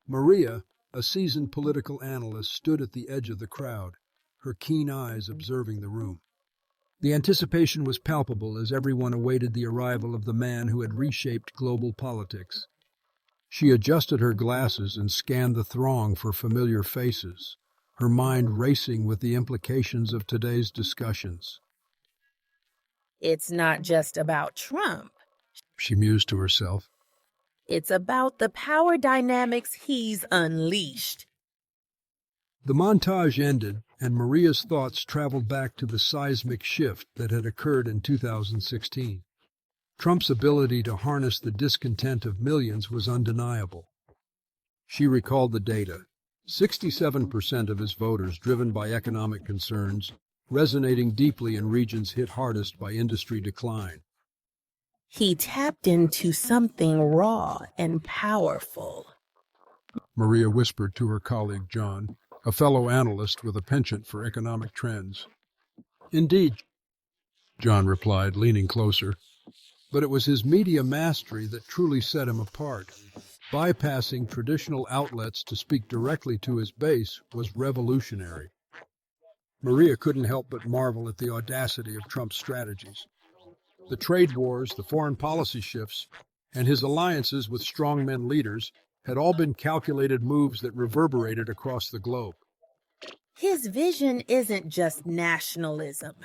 Maria, a seasoned political analyst, stood at the edge of the crowd, her keen eyes observing the room. The anticipation was palpable as everyone awaited the arrival of the man who had reshaped global politics. She adjusted her glasses and scanned the throng for familiar faces, her mind racing with the implications of today's discussions. It's not just about Trump. She mused to herself. It's about the power dynamics he's unleashed. The montage ended, and Maria's thoughts traveled back to the seismic shift that had occurred in 2016. Trump's ability to harness the discontent of millions was undeniable. She recalled the data. 67% of his voters driven by economic concerns, resonating deeply in regions hit hardest by industry decline. He tapped into something raw and powerful. Maria whispered to her colleague John, a fellow analyst with a penchant for economic trends. Indeed, John replied, leaning closer. But it was his media mastery that truly set him apart. Bypassing traditional outlets to speak directly to his base was revolutionary. Maria couldn't help but marvel at the audacity of Trump's strategies. The trade wars, the foreign policy shifts, and his alliances with strongmen leaders had all been calculated moves that reverberated across the globe. His vision isn't just nationalism.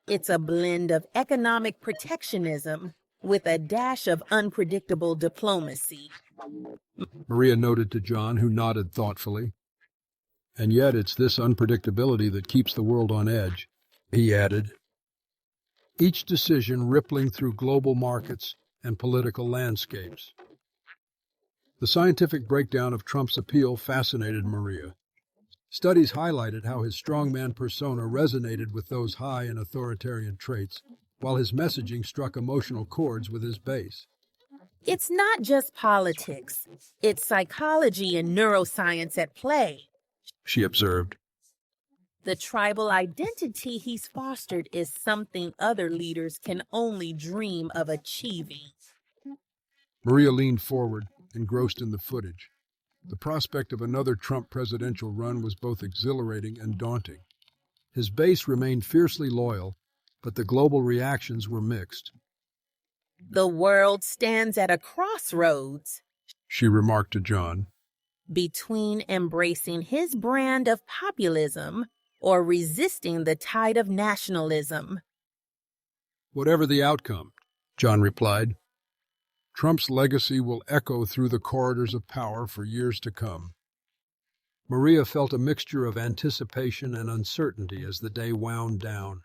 It's a blend of economic protectionism with a dash of unpredictable diplomacy. Maria noted to John, who nodded thoughtfully. And yet it's this unpredictability that keeps the world on edge, he added. Each decision rippling through global markets and political landscapes. The scientific breakdown of Trump's appeal fascinated Maria. Studies highlighted how his strongman persona resonated with those high in authoritarian traits, while his messaging struck emotional chords with his base. It's not just politics. It's psychology and neuroscience at play, she observed. The tribal identity he's fostered is something other leaders can only dream of achieving. Maria leaned forward, engrossed in the footage. The prospect of another Trump presidential run was both exhilarating and daunting. His base remained fiercely loyal, but the global reactions were mixed. The world stands at a crossroads, she remarked to John, between embracing his brand of populism or resisting the tide of nationalism. Whatever the outcome, John replied, Trump's legacy will echo through the corridors of power for years to come. Maria felt a mixture of anticipation and uncertainty as the day wound down.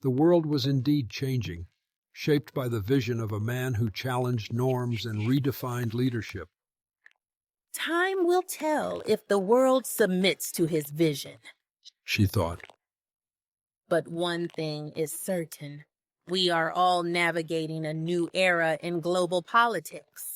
The world was indeed changing, shaped by the vision of a man who challenged norms and redefined leadership. Time will tell if the world submits to his vision, she thought. But one thing is certain. We are all navigating a new era in global politics.